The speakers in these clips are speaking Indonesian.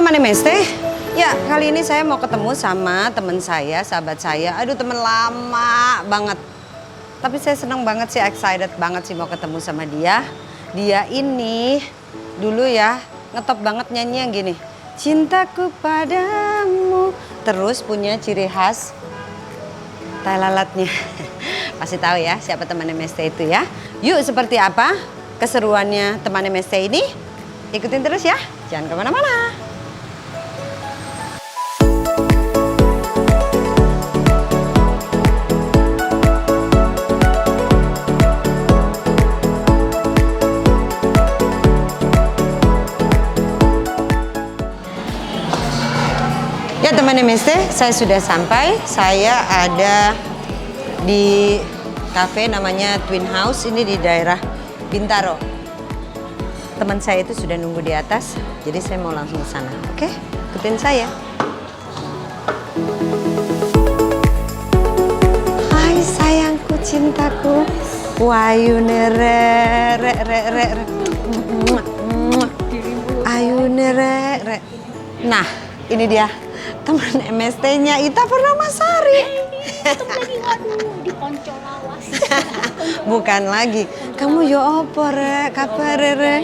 teman MST. Ya, kali ini saya mau ketemu sama teman saya, sahabat saya. Aduh, teman lama banget. Tapi saya seneng banget sih, excited banget sih mau ketemu sama dia. Dia ini dulu ya ngetop banget nyanyi yang gini. Cintaku padamu. Terus punya ciri khas tai lalatnya. Pasti tahu ya siapa teman MST itu ya. Yuk, seperti apa keseruannya teman MST ini? Ikutin terus ya, jangan kemana-mana. Ya teman MST, saya sudah sampai. Saya ada di cafe namanya Twin House, ini di daerah Bintaro. Teman saya itu sudah nunggu di atas, jadi saya mau langsung ke sana. Oke, ikutin saya. Hai sayangku, cintaku, wayune re. Ayune re. Nah, ini dia teman MST-nya Ita Purnamasari. Di Poncol Lawas. Bukan lagi. Kamu yo opo re, kabar re.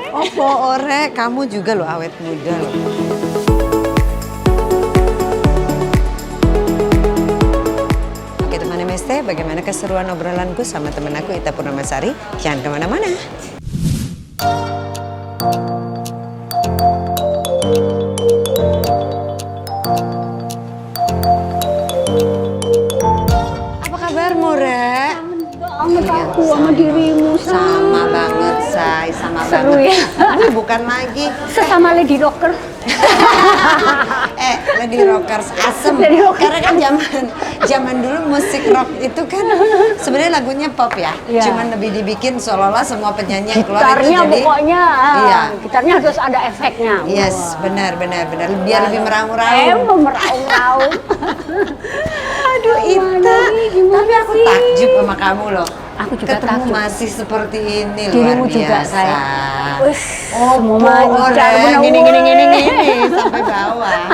Opo ore, kamu juga lo awet muda lo. Oke teman MST, bagaimana keseruan obrolanku sama temen aku Ita Purnamasari? Jangan kemana-mana. Aku sama dirimu sama banget say, sama seru banget. Ya. Ini bukan lagi sesama lady rocker. Lady rockers asem. Karena kan zaman dulu musik rock itu kan sebenarnya lagunya pop ya. Cuman lebih dibikin seolah-olah semua penyanyi yang keluar itu jadi pokoknya iya. Gitarnya harus ada efeknya. Yes, benar biar lebih meraung-raung. Meraung-raung. Aduh Ita, tapi aku takjub sama kamu loh. Aku juga ketemu takjub. masih seperti ini, dirimu luar biasa. juga saya. Oh, gini sampai bawah.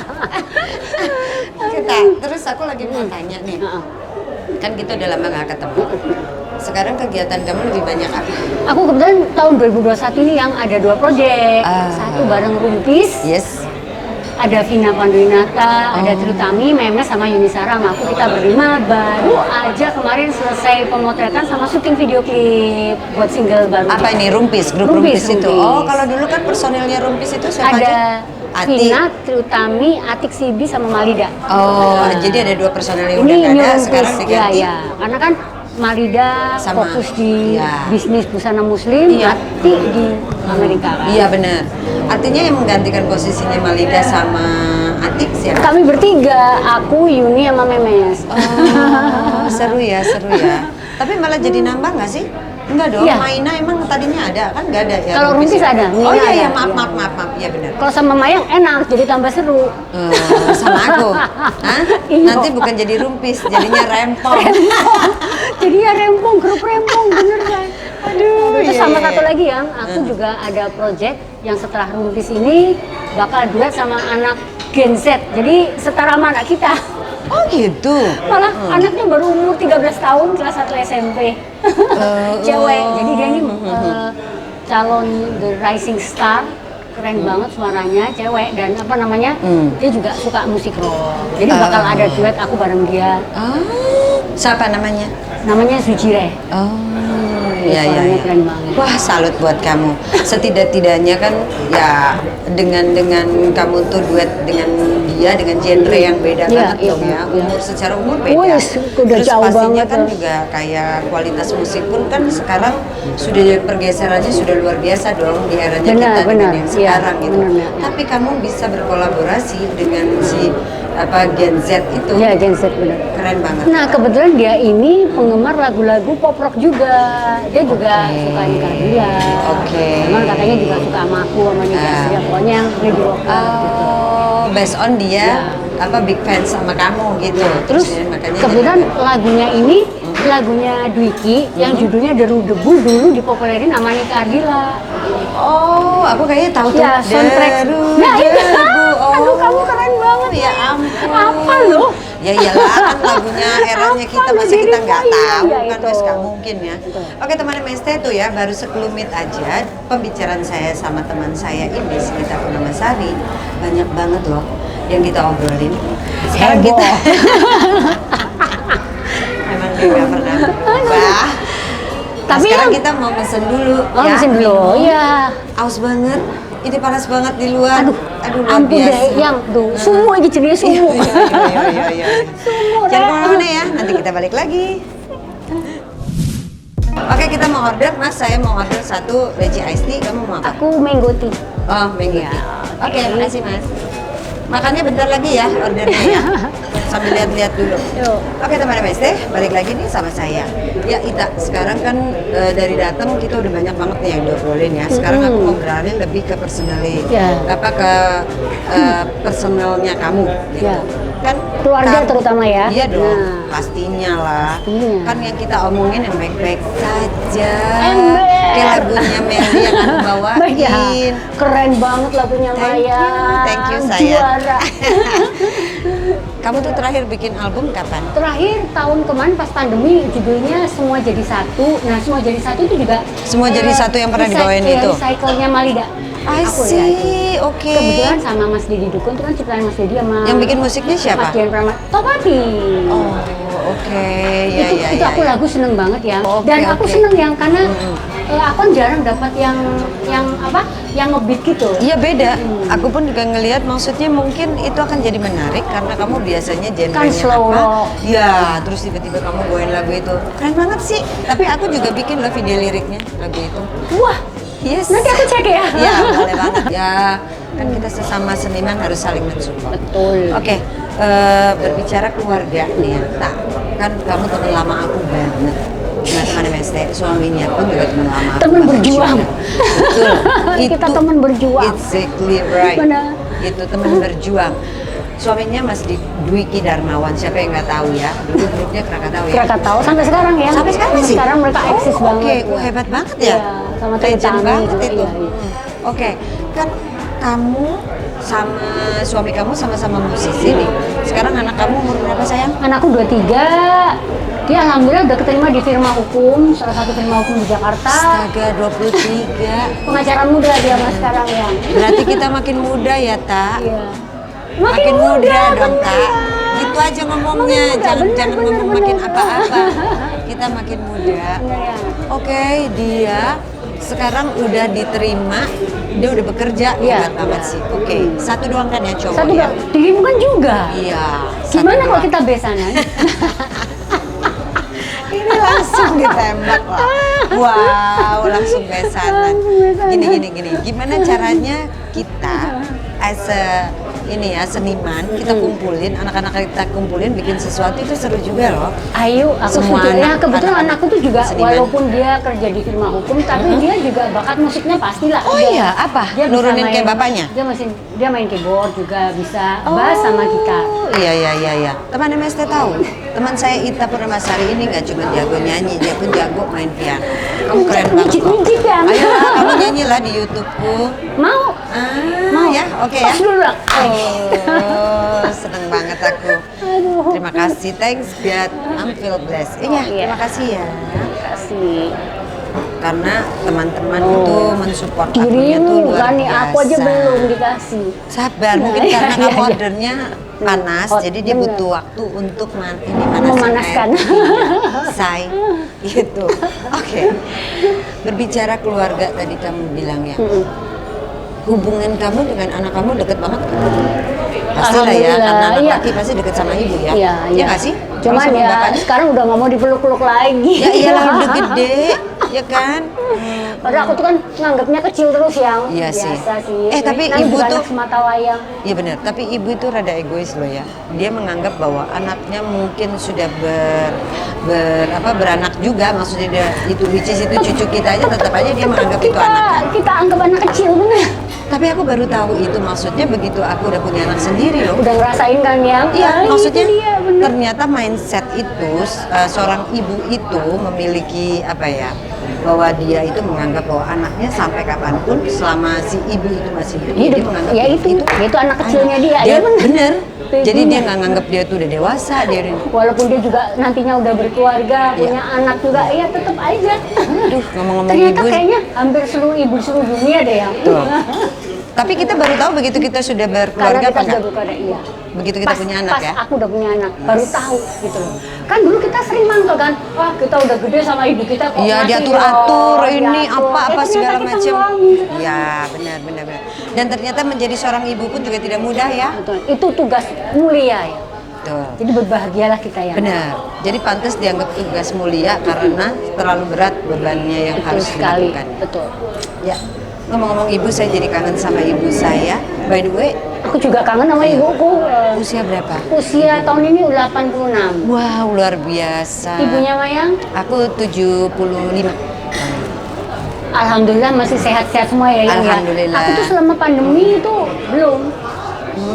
Terus aku lagi mau tanya nih. Kan kita udah lama gak ketemu. Sekarang kegiatan kamu lebih banyak apa? Aku kebetulan tahun 2021 ini yang ada 2 proyek. Satu bareng Rumpis. Yes. Ada Vina Panduwinata, ada Trutami, Memes sama Yuni Sara. Sama aku kita berlima baru aja kemarin selesai pemotretan sama syuting video klip buat single baru. Apa ini Rumpis? Grup Rumpis itu? Oh, kalau dulu kan personilnya Rumpis itu siapa aja? Ada Vina, Trutami, Atik Sibi sama Malida. Oh, jadi ada 2 personil yang ini udah ada, Rumpis. sekarang diganti. Ya. Karena kan Malida sama, fokus di bisnis busana muslim, iya. Atik di Amerika kan? Iya benar. Artinya yang menggantikan posisinya Malida sama Atik siapa? Kami bertiga, aku, Yuni sama Memes. Oh, seru ya. Tapi malah jadi nambah nggak sih? Enggak dong, Iya. Maina emang tadinya ada, kan nggak ada ya? Kalau Rumpis ada, Oh Nina iya, ada. maaf, iya benar. Kalau sama Mayang enak, jadi tambah seru. Sama aku, hah? Iya. Nanti bukan jadi Rumpis, jadinya Rempong. Jadinya rempong, grup rempong, bener kan? Aduh, Terus iya, sama iya. satu lagi yang aku juga ada project yang setelah Rumpis ini bakal duet sama anak Gen Z. Jadi setara sama anak kita. Oh gitu? Malah anaknya baru umur 13 tahun, kelas 1 SMP. Cewek, jadi dia ini calon The Rising Star. Keren banget suaranya, cewek, dan apa namanya, dia juga suka musik rock. Jadi bakal ada duet aku bareng dia. Siapa namanya? Namanya Sujire. Oh, Suaranya iya. keren banget. Wah, salut buat kamu. Setidak-tidaknya kan ya dengan kamu tuh duet dengan dia dengan genre yang beda banget dong ya. Umur secara umur beda. Udah Terus jauh pastinya banget kan juga kayak kualitas musik pun kan sekarang sudah pergeserannya sudah luar biasa dong di eranya kita dengan yang sekarang gitu. Benar. Tapi kamu bisa berkolaborasi dengan si Gen Z itu. Iya, Gen Z benar. Keren banget. Nah, kebetulan dia ini penggemar lagu-lagu pop rock juga. Dia juga suka Nika Dia. Cuman katanya juga suka sama aku, sama Nika Dia. Pokoknya yang lady rocker gitu. Based on dia big fans sama kamu gitu. Terus makanya kebetulan lagunya ini lagunya Dwiki yang judulnya Deru Debu dulu dipopulerin sama Nika Ardila. Oh, aku kayaknya tahu tuh. Ya, soundtrack. Nah, itu. Oh, Aduh, kamu keren banget. Ya ampun. Apa loh? Ya iyalah, kan lagunya eranya kita Apa masih loh, kita dirimu? nggak Iya, tahu iya, kan, itu. guys, nggak mungkin ya. Oke teman MST tuh ya, baru sekelumit aja pembicaraan saya sama teman saya ini Sekitar Purnamasari, banyak banget loh yang kita obrolin. Sekarang Heboh. kita emang dia nggak pernah berubah. Nah, Tapi sekarang yang- kita mau pesen dulu. Oh, mesin dulu. minum. Iya. Aus banget. Ini panas banget di luar. Aduh, luar ampun biasa. deh, yang tuh sumu aja jadinya sumu. Iya. Sumu, Jangan Rek. kemana-mana ya, nanti kita balik lagi. Oke, kita mau order, Mas. Saya mau order 1 veggie iced tea. Kamu mau apa? Aku mango tea. Oh, mango tea. Oke, makasih, Mas. Makannya bentar lagi ya, ordernya ya. Sambil lihat-lihat dulu. Yuk. Oke teman MST, balik lagi nih sama saya. Ya Ita, sekarang kan dari datang kita udah banyak banget nih yang diobrolin ya. Sekarang aku mau beralih lebih ke Ya. personalnya kamu. Gitu. Ya. Kan Keluarga terutama ya. Iya dong, Nah. pastinya lah. Pastinya. Kan yang kita omongin yang baik-baik saja. Ember. Kayak lagunya Melly yang aku bawain. Baik ya. Keren banget lagunya Maya. Thank you sayang. Juara. Kamu tuh terakhir bikin album kapan? Terakhir tahun kemarin pas pandemi judulnya Semua Jadi Satu. Nah, Semua Jadi Satu itu juga Semua Jadi Satu yang pernah dibawain itu? Recycle-nya Malida. I Aku ya itu. see, oke. Kebetulan sama Mas Deddy Dukun itu kan ciptaan Mas Deddy sama Yang bikin musiknya siapa? Mas Dian Pramana. Topati. Oh, oke. Ya, itu aku lagu seneng banget ya. Oke, Dan aku oke. seneng yang karena aku kan jarang dapat yang apa? Yang ngebeat gitu. Iya beda. Aku pun juga ngelihat maksudnya mungkin itu akan jadi menarik karena kamu biasanya genrenya Kan slow apa? rock. Ya, terus tiba-tiba kamu bawain lagu itu. Keren banget sih. Tapi aku juga bikin loh video liriknya lagu itu. Wah, Yes. nanti aku cek ya. Ya, boleh banget. Ya, kan kita sesama seniman harus saling mensupport. Betul. Oke, berbicara keluarga nih ya, Tak. Kan kamu teman lama aku banget. Nah, teman MST, suaminya pun juga teman lama aku. Teman Mas berjuang. Betul. Kita teman berjuang. Exactly right. Benar. Itu teman berjuang. Suaminya Mas Dwiki Darmawan, siapa yang nggak tahu ya? Dulu grupnya Krakatau ya. Krakatau sampai sekarang ya. Sampai sekarang masih? Sekarang mereka eksis Oh, banget. Oke, hebat banget ya. Iya, sama Legend Tritami banget juga, itu. iya, iya. Oke, kan kamu sama suami kamu sama-sama musisi nih. Sekarang anak kamu umur berapa sayang? Anakku 23. Dia alhamdulillah udah keterima di firma hukum, salah satu firma hukum di Jakarta. Astaga, 23. Pengacara muda dia mas sekarang ya. Berarti kita makin muda ya, Tak? Iya. Makin muda dong, bener. Tak. Gitu aja ngomongnya, Makin muda, jangan bener, jangan bener, ngomong bener. makin apa-apa. Kita makin muda. Bener ya. Oke, dia sekarang udah diterima, dia udah bekerja, Iya, hebat banget iya. sih. Oke, satu doang kan ya cowok Satu ya? gak, dirimu kan juga. Iya. Gimana satu kalau doang. kita besanan? Ini langsung ditembak lah. Wow, langsung besanan. Gini. Gimana caranya kita as a ini ya seniman kita kumpulin anak-anak kita kumpulin bikin sesuatu itu seru juga loh. Ayo, aku Semua setuju. Ya anak- kebetulan anak-anak anakku tuh juga seniman. walaupun dia kerja di firma hukum, tapi dia juga bakat musiknya pastilah. Oh Dia- iya, apa? Dia bisa Nurunin kayak bapaknya? Dia main keyboard juga bisa, bass sama gitar. Oh, iya. Teman MST tahu. Teman saya Ita Purnamasari ini nggak cuma jago nyanyi, dia pun jago main piano. Kamu keren banget loh. Mijit ya. Ayo kamu nyanyilah di YouTubeku. Mau? Mau ya? Oke ya. Pas dulu lah. Oh, seneng banget aku. Aduh. Terima kasih, thanks God, I'm feel blessed. Iya, Iya. terima kasih ya. Kasih. Karena teman-teman itu mensupport akunya tuh Dirimu luar kan nih, aku aja biasa. belum dikasih. Sabar, mungkin Iya, karena iya, kamu iya. ordernya panas, Hot, jadi dia bener. butuh waktu untuk Memanaskan. Say, gitu. Oke. Berbicara keluarga tadi kamu bilang ya. Hubungan kamu dengan anak kamu deket banget kan? Pasti lah ya, Alhamdulillah, karena anak iya. laki pasti deket sama ibu ya. Iya, Iya nggak sih? Cuman Kalau sama ya bapaknya? sekarang udah nggak mau dipeluk-peluk lagi. Ya iyalah udah gede, ya kan? Padahal aku tuh kan nganggapnya kecil terus yang Iya sih. biasa sih. Tapi Namanya ibu juga tuh- anak semata wayang. Iya benar, tapi ibu itu rada egois loh ya. Dia menganggap bahwa anaknya mungkin sudah beranak juga, maksudnya dia itu which is itu cucu kita aja tetap aja dia menganggap itu anaknya. Kita anggap anak kecil bener. Tapi aku baru tahu itu maksudnya begitu aku udah punya anak sendiri loh. Udah ngerasain kan yang? Iya, "Ah, maksudnya itu dia, benar. ternyata mindset itu seorang ibu itu memiliki apa ya? Bahwa dia itu menganggap bahwa anaknya sampai kapanpun selama si ibu itu masih hidup, Hidup. dia menganggap Ya itu anak kecilnya dia. Dia Ya benar. bener. Jadi Babynya. dia nggak nganggap dia tuh udah dewasa, dia udah Walaupun dia juga nantinya udah berkeluarga, punya anak juga, ya tetap aja. Aduh, ngomong-ngomong Ternyata ibu. kayaknya hampir seluruh ibu seluruh dunia deh yang. Tuh. Tapi kita baru tahu begitu kita sudah Karena berkeluarga kita apa sudah enggak? berkeluarga, iya. Begitu kita punya anak pas ya? aku udah punya anak, baru tahu gitu loh. Kan dulu kita sering mangkel kan, wah kita udah gede sama ibu kita kok Iya, masih diatur-atur loh, ini diatur. apa-apa ternyata segala kita macam. ngomongin. Iya, benar benar benar. Dan ternyata menjadi seorang ibu pun juga tidak mudah ya. Betul. Itu tugas mulia ya. Betul. Jadi berbahagialah kita ya. Benar. Jadi pantas dianggap tugas mulia karena terlalu berat bebannya yang Betul harus sekali. dilakukan. Betul. Ya. Ngomong-ngomong ibu, saya jadi kangen sama ibu saya. By the way, Aku juga kangen sama ibuku. usia berapa? Usia tahun ini udah 86. Wow, luar biasa. Ibunya Mayang? Aku 75. Alhamdulillah masih sehat-sehat semua ya. Yang Alhamdulillah. Aku tuh selama pandemi itu belum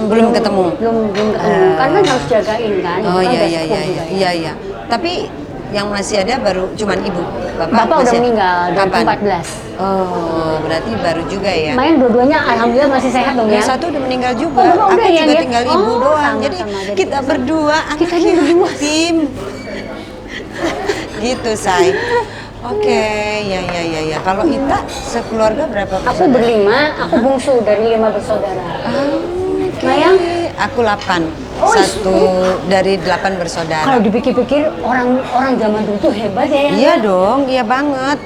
Belum ketemu. belum ketemu karena harus jagain kan. Oh Kan iya udah iya sepuh iya juga ya. iya iya. Tapi yang masih ada baru cuman ibu. Bapak udah masih- meninggal Kapan? 2014. Oh, berarti baru juga ya. Main dua-duanya alhamdulillah masih sehat dong ya. Yang satu udah meninggal juga. Oh, Bapak Aku udah ya, juga ya? tinggal Oh, ibu doang. sama, Jadi sama. Jadi kita berdua kita anak ini berdua. tim. Gitu, Say. Oke, ya ya ya ya. Kalau Ita sekeluarga berapa Aku bersaudara? berlima, aku bungsu dari 5 bersaudara. Oke. Mayang? Aku 8. Oh, Satu dari 8 bersaudara. Kalau dipikir-pikir orang zaman dulu tuh hebat ya. Iya dong, iya banget.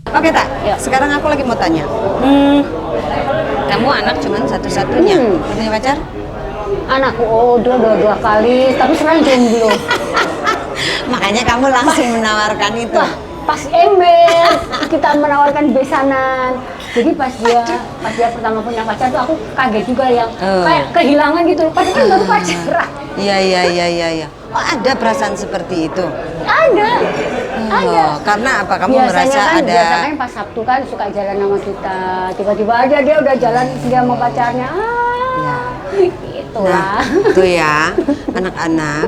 Oke, Tak. Ya. Sekarang aku lagi mau tanya. Kamu anak cuman satu-satunya. Punya pacar? Anakku udah dua kali, tapi sekarang jomblo. Makanya kamu langsung menawarkan itu. Wah, pas ember kita menawarkan besanan. Jadi pas dia pertama punya pacar tuh aku kaget juga yang kayak kehilangan gitu. Padahal kan baru pacaran. Iya, iya, iya, iya, iya. Oh, ada perasaan seperti itu? Ada. Ada. Oh, karena apa? Kamu merasa ada... Biasanya kan pas Sabtu kan suka jalan sama kita. Tiba-tiba aja dia udah jalan dia sama pacarnya. Ya. Gitu Nah, lah. tuh ya, anak-anak,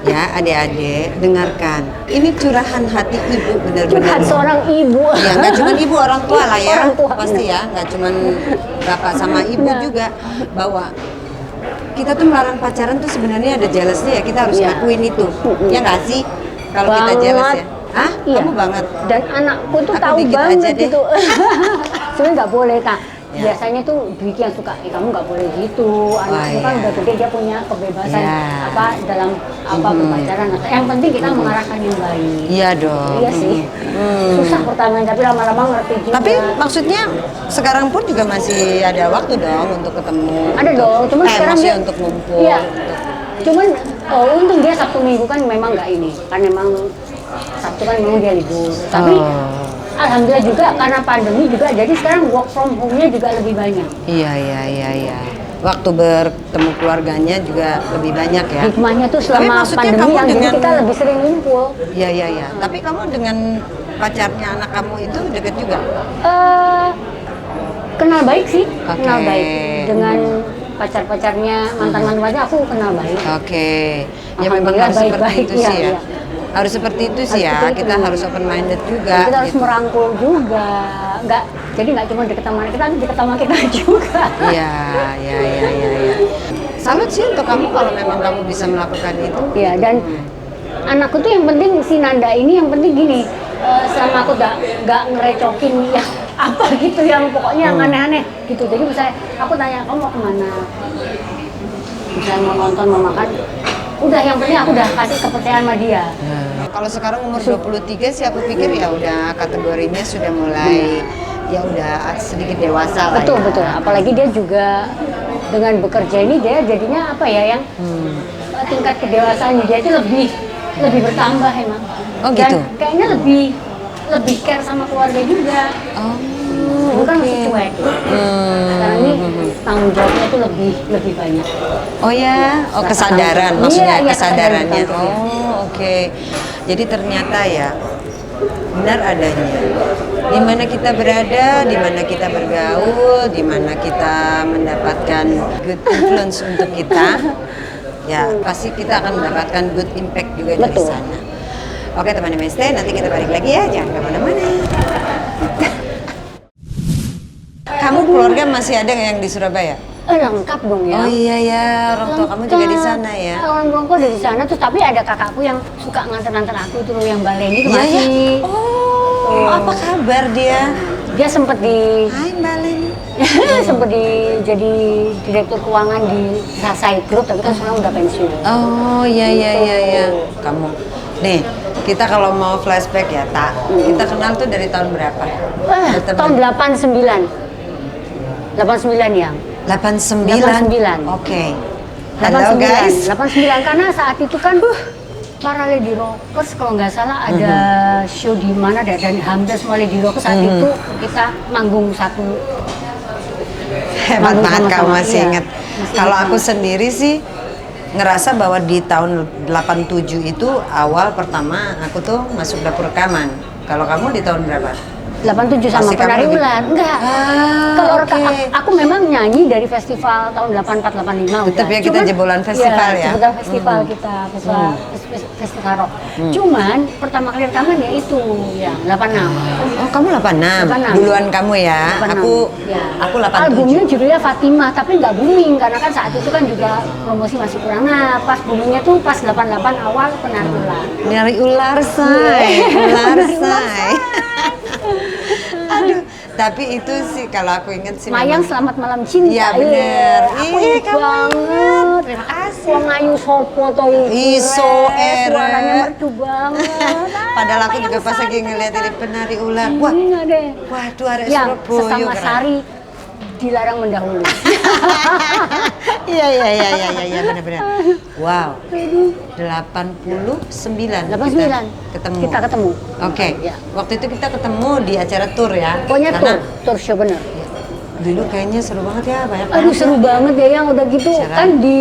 ya adik-adik, dengarkan. Ini curahan hati ibu benar-benar. Curhat seorang ibu. Ya, nggak cuma ibu, orang tua lah ya. Orang tua. Pasti ya, nggak cuma bapak sama ibu Nah. juga. Bahwa kita tuh melarang pacaran tuh sebenarnya ada jealousy ya, kita harus Iya. ngakuin itu. Ya nggak sih? Kalau kita Banget. jealous ya. Hah? Iya. Kamu banget? Dan anakku tuh Aku tahu dikit aja banget deh. gitu. Sebenarnya nggak boleh Kak. Ya. Biasanya tuh Dwiki yang suka, kamu nggak boleh gitu. Anakmu kan iya. udah gede, dia punya kebebasan Ya. apa dalam apa berpacaran. Yang penting kita mengarahkan yang baik. Iya dong. Iya sih. Susah pertama, tapi lama-lama ngerti juga. Tapi maksudnya sekarang pun juga masih ada waktu dong untuk ketemu. ada dong, cuman sekarang maksudnya dia untuk ngumpul. Iya. Cuman untung dia Sabtu Minggu kan memang nggak ini, kan memang Sabtu kan memang dia libur. Tapi alhamdulillah juga karena pandemi juga, jadi sekarang work from home-nya juga lebih banyak. Iya, iya, iya, iya. Waktu bertemu keluarganya juga lebih banyak ya. Hikmahnya tuh Tapi selama maksudnya pandemi kamu yang jadi dengan- kita lebih sering ngumpul. Iya, iya, iya. Tapi kamu dengan pacarnya anak kamu itu deket juga? Eh, kenal baik sih, kenal Oke. baik dengan pacar-pacarnya, mantan-mantannya aku kenal baik. Oke. Ya memang Alhamdulillah harus seperti baik-baik, itu iya, sih ya. iya. Harus seperti itu sih Harus ya. seperti itu. Kita harus open minded juga. Kita harus gitu. merangkul juga, jadi nggak cuma deket sama kita, tapi deket sama kita juga. Iya, iya, iya, iya, iya. Salut sih untuk kamu kalau memang kamu bisa melakukan itu. Iya, dan anakku tuh yang penting si Nanda ini yang penting gini, selama aku nggak ngerecokin ya apa gitu yang pokoknya yang aneh-aneh gitu. Jadi misalnya aku tanya kamu mau kemana, misalnya mau nonton mau makan, udah yang penting aku udah kasih kepercayaan sama dia. Kalau sekarang umur 23 sih aku pikir ya udah kategorinya sudah mulai ya udah sedikit dewasa lah. Betul ya. betul, apalagi dia juga dengan bekerja ini dia jadinya apa ya yang tingkat kedewasaan dia itu lebih bertambah emang. Oh, Dan gitu? kayaknya lebih care sama keluarga juga. Oh, Dulu kan masih cuek. Sekarang ini tanggung jawabnya itu lebih banyak. Oh ya, oh Rasa kesadaran tanggung- maksudnya Iya, iya, kesadarannya. kesadaran, iya. Oh, oke. Jadi ternyata ya benar adanya. Di mana kita berada, di mana kita bergaul, di mana kita mendapatkan good influence untuk kita, ya pasti kita akan mendapatkan good impact juga dari Betul. sana. Oke teman MST, nanti kita balik lagi ya, jangan kemana-mana. Kamu keluarga masih ada nggak yang di Surabaya? Lengkap dong ya. Oh iya ya, orang tua kamu juga di sana ya. Orang tuaku ada di sana, terus tapi ada kakakku yang suka nganter-nganter aku tuh yang Baleni itu Iya ya. masih. Oh, apa kabar dia? Dia sempet di Hai Mbak Leni. sempet jadi direktur keuangan di Sasai Group, tapi kan sekarang udah pensiun. Oh iya iya iya iya. Kamu, nih kita kalau mau flashback ya tak, kita kenal tuh dari tahun berapa? Berteman. Tahun 89. 89 ya. 89. 89. Oke. Halo 89. guys. 89 karena saat itu kan para Lady Rockers kalau nggak salah ada show di mana dan hampir semua Lady Rockers saat itu kita manggung satu. Hebat Manggung banget kamu sama-sama, masih iya. inget. Masih Kalau ingat aku banget. sendiri sih ngerasa bahwa di tahun 87 itu awal pertama aku tuh masuk dapur rekaman. Kalau kamu di tahun berapa? 87 sama Pasti kamu penari lebih- ular. Enggak. Ah, Kalau oke. aku memang nyanyi dari festival tahun 84 85 Tetep ya kita jebolan festival ya? Jebolan festival kita, festival rock. Cuman pertama kali rekaman ya itu ya 86. Oh, kamu 86. 86. Duluan kamu ya. 86. Aku Ya. aku 87. Albumnya judulnya Fatimah, tapi nggak booming karena kan saat itu kan juga promosi masih kurang. Nah, pas boomingnya tuh pas 88 awal penari ular. Nyari ular say, ular Nyari ular, say. Aduh, tapi itu sih kalau aku inget sih Mayang memang- Selamat Malam Cinta. Iya, bener. Aku Ih, inget kamu banget. Terima kasih. Wong Ayu Sopo to iku. Iso ere. Suaranya merdu banget. Padahal aku Mayang juga pas lagi Sari. ngeliat ini penari ular. Wah, Iya deh. waduh ada Yang Surabaya. sesama keren. Sari dilarang mendahului. Iya iya iya iya iya benar-benar. Wow. 89. 89. Ketemu. Kita ketemu. Oke. Ya. Waktu itu kita ketemu di acara tour ya. Pokoknya Karena tour show bener. dulu kayaknya seru banget ya, banyak Aduh banget seru ya. banget ya yang udah gitu Acara. kan di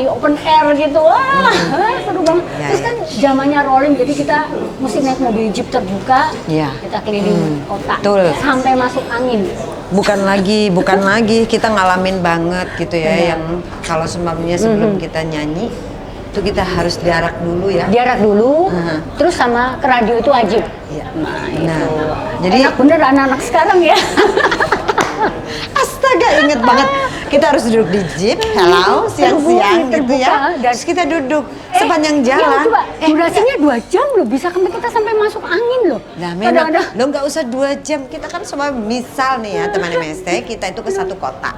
open air gitu. Wah, seru banget. Ya, Terus ya. kan zamannya rolling jadi kita mesti naik mobil jeep terbuka. Iya. Kita keliling kota Betul. sampai masuk angin. Bukan lagi kita ngalamin banget gitu ya, Iya. yang kalau sebelumnya sebelum kita nyanyi itu kita harus diarak dulu ya. Diarak dulu, Mhm. terus sama ke radio itu wajib. Iya. Nah, Nah, itu. jadi Enak bener anak-anak sekarang ya. astaga inget banget kita harus duduk di jeep, hello siang-siang gitu terbuka, ya. dan- Terus kita duduk sepanjang Ya, jalan. coba, durasinya 2 jam loh, bisa kita sampai masuk angin loh. Nah, memang Kadang-kadang lo nggak usah 2 jam. Kita kan semua misal nih ya teman MST, kita itu ke satu kota.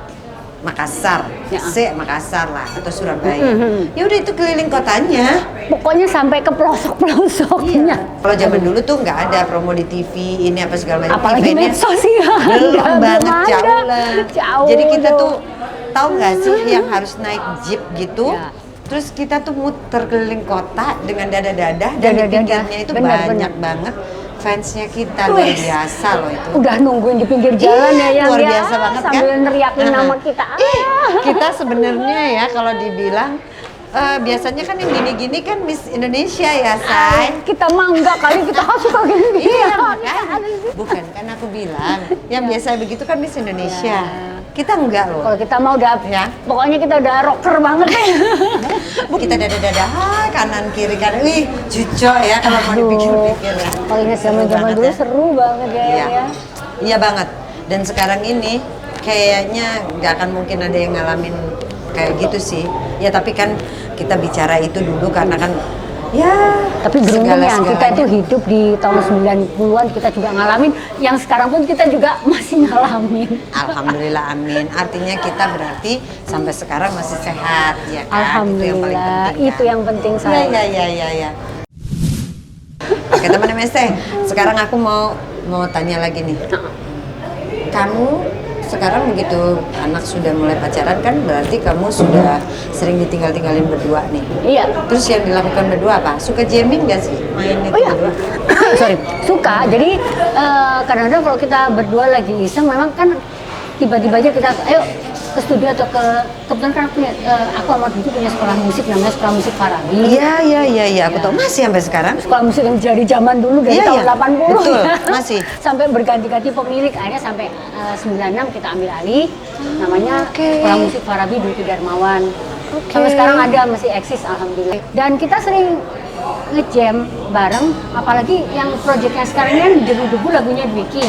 Makassar, Ya. Makassar lah atau Surabaya. Ya udah itu keliling kotanya. pokoknya sampai ke pelosok-pelosoknya. Kalau zaman dulu tuh nggak ada promo di TV, ini apa segala macam. Apalagi Eventnya medsos sih nggak ada, belum belum banget, ada. jauh lah. Jauh Jadi kita dong. tuh tahu nggak sih yang harus naik jeep gitu. Ya. Terus kita tuh muter keliling kota dengan dada-dada dan di Dada-dada. pinggirnya itu Benar, banyak benar. banget fansnya kita, luar Wih. biasa loh itu. Udah nungguin di pinggir jalan ya yang luar ya, biasa banget kan? sambil neriakin nama kita. Kita sebenarnya ya kalau dibilang biasanya kan yang gini-gini kan Miss Indonesia ya, Say. Kita mah enggak kali kita kan suka gini. Iya, makanya. Bukan kan aku bilang, yang biasa begitu kan Miss Indonesia. Kita enggak loh. Kalau kita mau udah, Ya. pokoknya kita udah rocker banget deh. Kita dada-dada kanan kiri kanan. Wih, cucok ya kalau mau dipikir-pikir ya. Kalau ingat zaman-zaman Banget dulu ya. seru banget ya. Iya. ya. Iya banget. Dan sekarang ini kayaknya nggak akan mungkin ada yang ngalamin kayak gitu sih. Ya tapi kan kita bicara itu dulu karena kan ya Tapi beruntungnya kita segala-segalanya. itu hidup di tahun 90-an, kita juga ngalamin. Yang sekarang pun kita juga masih ngalamin. Alhamdulillah amin. Artinya kita berarti sampai sekarang masih sehat ya kan. Alhamdulillah, Itu itu yang penting Iya saya. iya iya iya. Oke teman MST, sekarang aku mau tanya lagi nih. Kamu sekarang begitu anak sudah mulai pacaran kan berarti kamu sudah sering ditinggal-tinggalin berdua nih. Iya. Terus yang dilakukan berdua apa? Suka jamming nggak sih main itu iya. berdua? Sorry, suka. Jadi kadang-kadang kalau kita berdua lagi iseng, memang kan tiba-tiba aja kita, ayo ke studio atau kebetulan kan aku sama Didi punya sekolah musik namanya Sekolah Musik Farabi. Iya iya iya iya. Aku tahu masih sampai sekarang. Sekolah musik yang dari zaman dulu dari Iya, tahun iya. 80 Betul, ya. masih. Sampai berganti-ganti pemilik, akhirnya sampai 96 kita ambil alih namanya Oke. Sekolah Musik Farabi Duti Darmawan. Sampai sekarang ada, masih eksis alhamdulillah. Dan kita sering nge-jam bareng, apalagi yang proyeknya sekarang ini kan Debu-Debu lagunya Dwiki.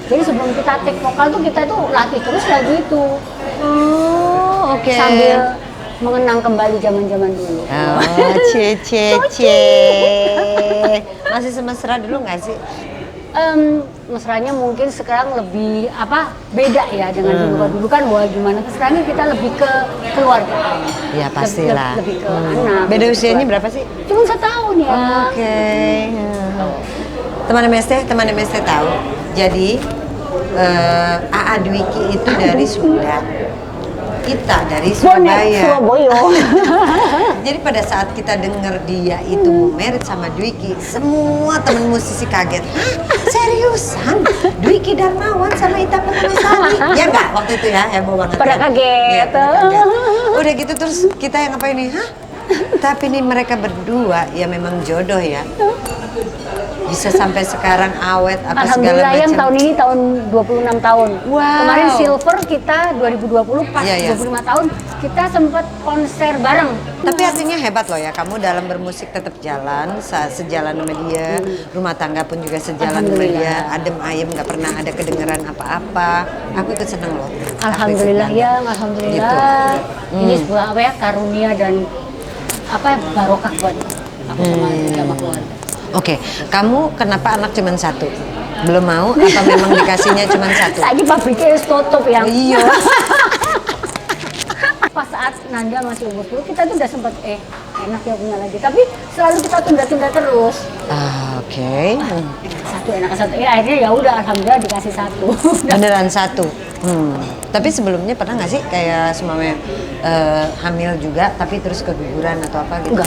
Jadi sebelum kita take vokal tuh kita tuh latih terus lagu itu. Oh, oke. Sambil mengenang kembali zaman-zaman dulu. Oh, masih semesra dulu nggak sih? Mesranya mungkin sekarang lebih beda ya dengan dulu. Kalau dulu kan wah gimana, sekarang kita lebih ke keluarga. Ya pastilah. Lebih ke anak. Beda usianya berapa sih? Cuma 1 tahun ya. Oke. Teman MST tahu. Jadi AA Dwiki itu dari Sunda. Kita dari Surabaya. Jadi pada saat kita dengar dia itu mau merit sama Dwiki, semua teman musisi kaget. Hah? Seriusan? Dwiki Darmawan sama Ita Purnamasari? Ya nggak waktu itu ya, heboh banget. Pada kaget. Ya, udah gitu terus kita yang ngapain nih? Hah? Tapi nih mereka berdua ya memang jodoh ya. Bisa sampai sekarang awet apa segala Alhamdulillah yang macam. tahun ini tahun 26 tahun. Wow. Kemarin silver kita 2020 pas Iya. 25 tahun kita sempat konser bareng. Tapi artinya hebat loh ya, kamu dalam bermusik tetap jalan, sejalan sama dia, rumah tangga pun juga sejalan sama dia, adem ayem, nggak pernah ada kedengeran apa-apa. Aku ikut seneng loh. Alhamdulillah ya, alhamdulillah. Gitu. Ini sebuah karunia dan barokah buat aku sama keluarga. Oke, kamu kenapa anak cuma 1? Belum mau atau memang dikasihnya cuma 1? Lagi pabriknya tutup yang. Iya. Pas saat Nanda masih umur 10 kita tuh udah sempet enak ya punya lagi, tapi selalu kita tunda-tunda terus. Oke. Satu akhirnya ya udah alhamdulillah dikasih 1. Beneran 1. Tapi sebelumnya pernah nggak sih kayak semuanya hamil juga tapi terus keguguran atau apa gitu?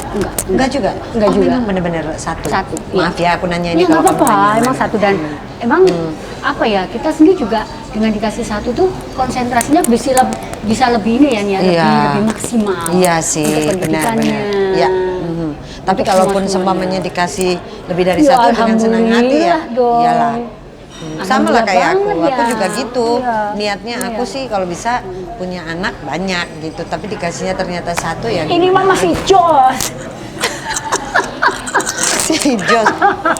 Enggak juga. Memang bener-bener 1. Maaf ya aku nanya ini Ya, kalau nggak kamu apa-apa, nanya. emang 1 dan emang kita sendiri juga dengan dikasih 1 tuh konsentrasinya bisa lebih ini ya Nia, lebih maksimal. Iya sih, untuk pendidikannya. benar. Ya. Tapi Untuk kalaupun semuanya. seumpamanya dikasih lebih dari Ya, 1 dengan senang hati ya. dong. Iyalah. Sama lah kayak aku Alhamdulillah juga banget gitu. ya. Niatnya Iya. aku sih kalau bisa punya anak banyak gitu, tapi dikasihnya ternyata 1 ya. Ini mah masih jos. Si Jos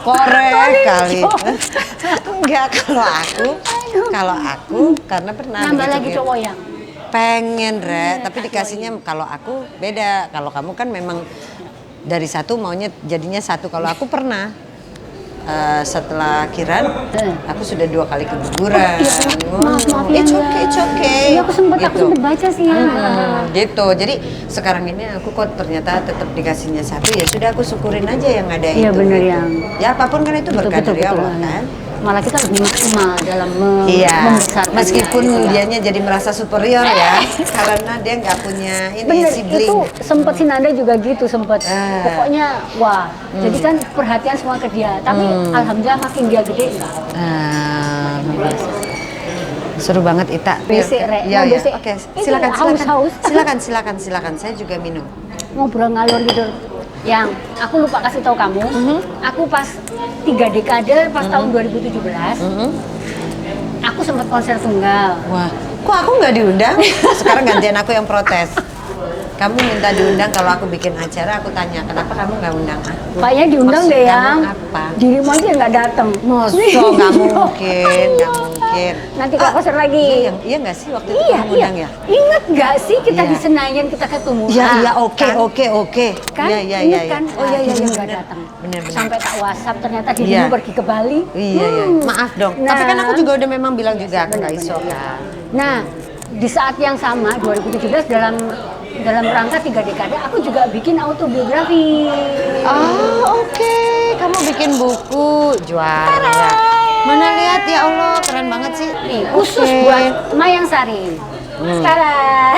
korek kali. Enggak, kalau aku karena pernah Nambah begitu lagi gitu. cowok yang. Pengen tapi dikasihnya kalau aku beda. Kalau kamu kan memang dari 1 maunya jadinya 1. Kalau aku pernah setelah Kiran aku sudah 2 kali keguguran. Maaf ya. It's okay. Iya, aku sempet baca sih ya. Gitu. Jadi sekarang ini aku kok ternyata tetap dikasihnya 1, ya sudah aku syukurin aja yang ada itu. Iya, bener gitu. yang. Ya apapun kan itu berkah dari Allah kan. Malah kita lebih maksimal dalam Iya, membesarkan. meskipun gitu ya. dianya jadi merasa superior ya, karena dia nggak punya ini Bener, sibling. itu sempet si Nanda juga gitu sempet. Ah. Pokoknya wah, jadi kan perhatian semua ke dia. Tapi alhamdulillah makin dia gede enggak. Seru banget Ita. Basic, Re. Ya, Mau ya. basic. Oke, Ini silakan. haus. Saya juga minum. Ngobrol ngalor gitu. Yang aku lupa kasih tahu kamu, aku pas 3 dekade pas tahun 2017, aku sempat konser tunggal. Wah, kok aku nggak diundang? Sekarang gantian aku yang protes. Kamu minta diundang kalau aku bikin acara, aku tanya kenapa kamu nggak undang aku? Kayaknya diundang Maksud deh kamu yang apa? dirimu aja nggak datang. Masa nggak mungkin. Nanti kalau konser lagi. Iya nggak sih waktu itu kamu undang ya? Ingat nggak sih kita Iya. di Senayan kita ketemu? Iya, oke. Kan? Iya. Ingat kan? Oh iya nggak bener. datang. Bener. Sampai tak WhatsApp ternyata dirimu Iya. pergi ke Bali. Iya. Maaf dong. Nah. Tapi kan aku juga udah memang bilang juga aku nggak iso kan. Nah, di saat yang sama 2017 dalam rangka 3 dekade aku juga bikin autobiografi. Oh, oke. Kamu bikin buku juara. Mana lihat ya Allah, keren banget sih. Nih, khusus Oke. buat Mayang Sari. Sekarang.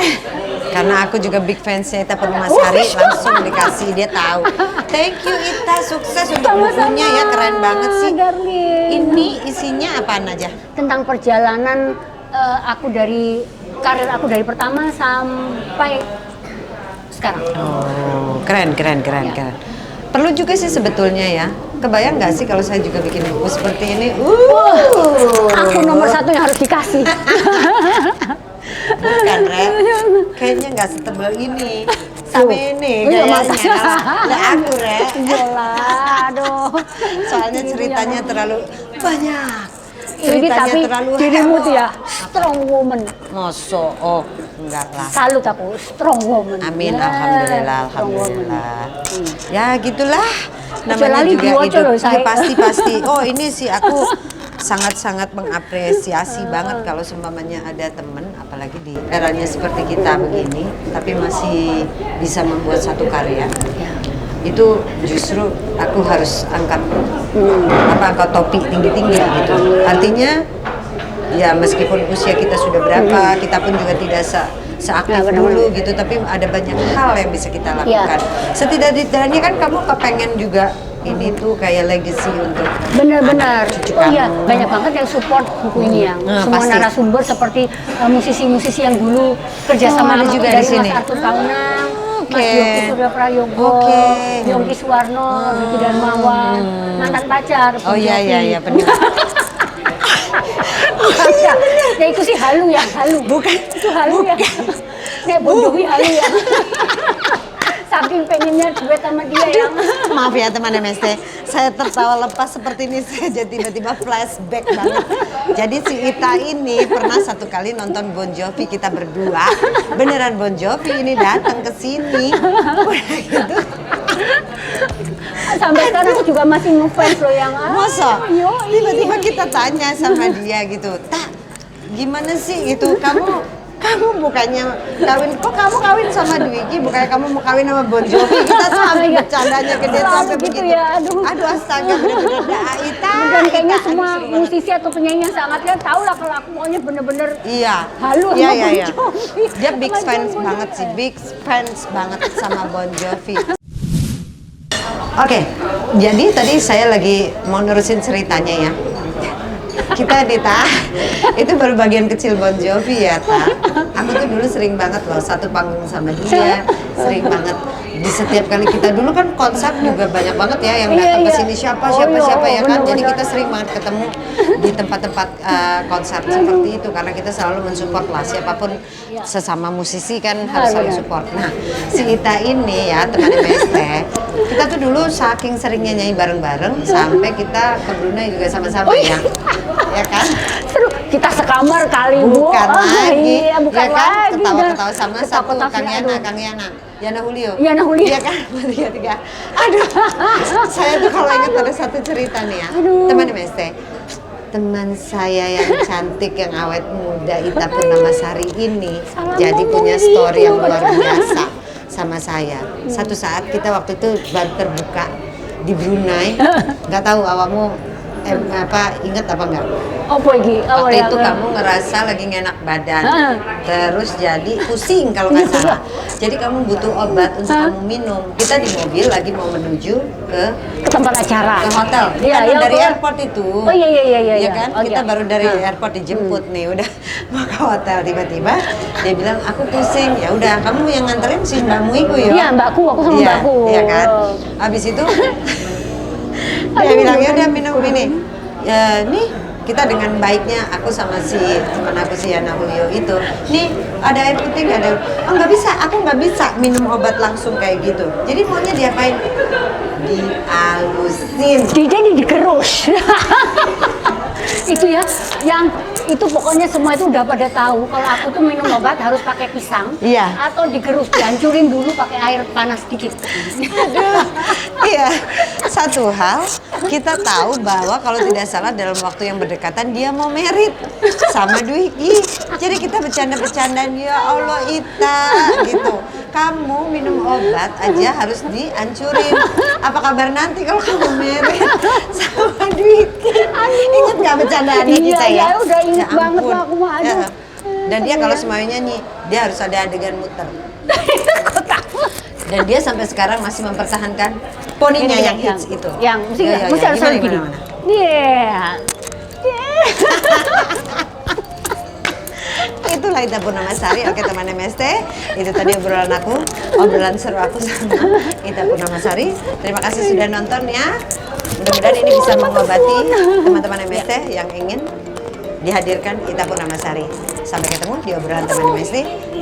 Karena aku juga big fansnya Ita Purnamasari, langsung dikasih, dia tahu. Thank you Ita, sukses untuk bukunya ya, keren banget sih. Darling. Ini isinya apaan aja? Tentang perjalanan karir aku dari pertama sampai sekarang. Oh, keren. Perlu juga sih sebetulnya ya. Kebayang nggak sih kalau saya juga bikin buku seperti ini? Aku nomor 1 yang harus dikasih. Bukan, Re. Kayaknya nggak setebal ini. Sama ini Iya, kayaknya. Lah aku, Re. Iyalah, aduh. Soalnya ceritanya terlalu banyak. Ini Ceritanya tapi terlalu dirimu tuh heboh. ya, strong woman. Moso, oh enggak lah. Salut aku, strong woman. Amin, Ya, alhamdulillah, strong woman. alhamdulillah. Ya gitulah. Namanya Kecuali juga diwoco hidup. loh, Ya, saya. pasti. Oh ini sih aku sangat-sangat mengapresiasi banget kalau seumpamanya ada temen, apalagi di eranya seperti kita begini, tapi masih bisa membuat satu karya. Itu justru aku harus angkat angkat topi tinggi-tinggi gitu. Artinya ya meskipun usia kita sudah berapa, kita pun juga tidak seaktif Ya, dulu gitu, tapi ada banyak hal yang bisa kita lakukan. Setidak-tidaknya kan kamu kepengen juga ini tuh kayak legacy untuk Benar-benar. cucu Oh iya, kamu. banyak banget yang support buku ini yang Nah, semua pasti. narasumber seperti musisi-musisi yang dulu kerja Oh, sama ada juga dari di sini. Mas Arthur Kaunang, Mas Oke. Yogi Surya Prayogo, Oke. Yongki Suwarno, Ricky Darmawan, mantan pacar. Oh iya benar. Ya itu sih halu ya, halu. Bukan. Itu halu ya. Nek Bon Jovi halu ya. Saking pengennya duet sama dia yang Maaf ya teman MST, saya tertawa lepas seperti ini saja tiba-tiba flashback banget. Jadi si Ita ini pernah satu kali nonton Bon Jovi kita berdua, beneran Bon Jovi ini datang ke sini. Udah gitu. sampai sekarang aku juga masih ngefans loh yang Masa? yo, Tiba-tiba kita tanya sama dia gitu, Tak, gimana sih itu kamu bukannya kamu kawin sama Dwiki, bukannya kamu mau kawin sama Bon Jovi. Kita sampai bercandanya ke dia sampai gitu begitu. ya, aduh. Astaga, bener-bener Ita. Dan kayaknya Ita, semua aduh, seru banget. musisi atau penyanyi yang sangat kan tahu lah kalau aku maunya bener-bener Iya. halu Iya, sama iya, Bon iya. Jovi. Dia big Sama fans Bon banget Jovi. sih, big fans banget sama Bon Jovi. Oke, jadi tadi saya lagi mau nerusin ceritanya ya. Kita Dita, itu baru bagian kecil Bon Jovi ya, Ta. Aku tuh dulu sering banget loh satu panggung sama dia, sering banget. Di setiap kali kita dulu kan konser juga banyak banget ya yang datang ke sini siapa Oh, iya, ya kan. Jadi bener-bener. kita sering banget ketemu di tempat-tempat konser seperti itu karena kita selalu mensupport lah siapapun sesama musisi kan harus saling benar. support. Nah, si Ita ini ya teman MST, kita tuh dulu saking seringnya nyanyi bareng-bareng sampai kita ke Brunei juga sama-sama ya. Ya kan? Seru, kita sekamar kali Bu. Bukan lagi, Iya, bukan ya kan? lagi. Ketawa-ketawa sama satu Ketawa-ketawa, Kang Yana, Yana Julio. Yana Julio. Iya kan? Tiga. Aduh, saya tuh kalau ingat ada satu cerita nih ya, Aduh. teman MST. Teman saya yang cantik, yang awet muda, Ita Purnamasari ini Salah jadi ngomong punya gitu. story yang luar biasa sama saya. Satu saat kita waktu itu baru terbuka di Brunei, nggak tahu awakmu ingat apa enggak? Apa iki? Oh, Waktu ya, itu ya. kamu ngerasa lagi nggak enak badan, Heeh. terus jadi pusing kalau nggak salah. Jadi kamu butuh obat untuk kamu minum. Kita di mobil lagi mau menuju ke Ke tempat acara. hotel. Iya, Kan iya, dari aku- airport itu. Oh iya. Ya kan? Oh, Kita iya. baru dari Hah. airport dijemput nih, udah mau ke hotel tiba-tiba dia bilang aku pusing. Ya udah, kamu yang nganterin si Mbakmu itu ya. Iya, mbakku, aku sama Iya, mbakku. Iya kan? Habis itu dia Aduh, bilang ya gimana? udah minum ini. Ya nih kita dengan baiknya aku sama si teman aku si Yana Julio itu, nih ada air putih nggak ada? Oh nggak bisa, aku nggak bisa minum obat langsung kayak gitu. Jadi maunya diapain? Dialusin. Dia digerus. Itu ya, yang itu pokoknya semua itu udah pada tahu kalau aku tuh minum obat harus pakai pisang Iya. atau digerus, dihancurin dulu pakai air panas sedikit. Aduh, iya. Satu hal, kita tahu bahwa kalau tidak salah dalam waktu yang berdekatan dia mau merit sama Dwiki. Jadi kita bercanda-bercandaan, ya Allah Ita, gitu. Kamu minum obat aja harus dihancurin. Apa kabar nanti kalau kamu merit sama Dwiki? Ingat nggak bercandaannya Iya, kita ya? iya, udah ingat banget ampun. lah aku mah, aduh. Ya. Dan dia kalau semuanya nyanyi, dia harus ada adegan muter. Dan dia sampai sekarang masih mempertahankan poninya yang hits itu. Yang mesti Ya, ya, mesti ya. harus Gimana, selalu gini. gimana? Iya. Itulah Ita Purnamasari. Oke teman MST, itu tadi obrolan seru aku sama Ita Purnamasari. Terima kasih sudah nonton ya. Mudah-mudahan ini bisa mengobati teman-teman MST yang ingin dihadirkan Ita Purnamasari. Sampai ketemu di obrolan teman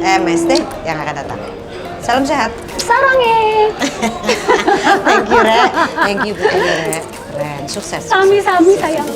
MST yang akan datang. Salam sehat. Sarange. Thank you, Re. Thank you, Re. Keren, sukses. Sami-sami sayang.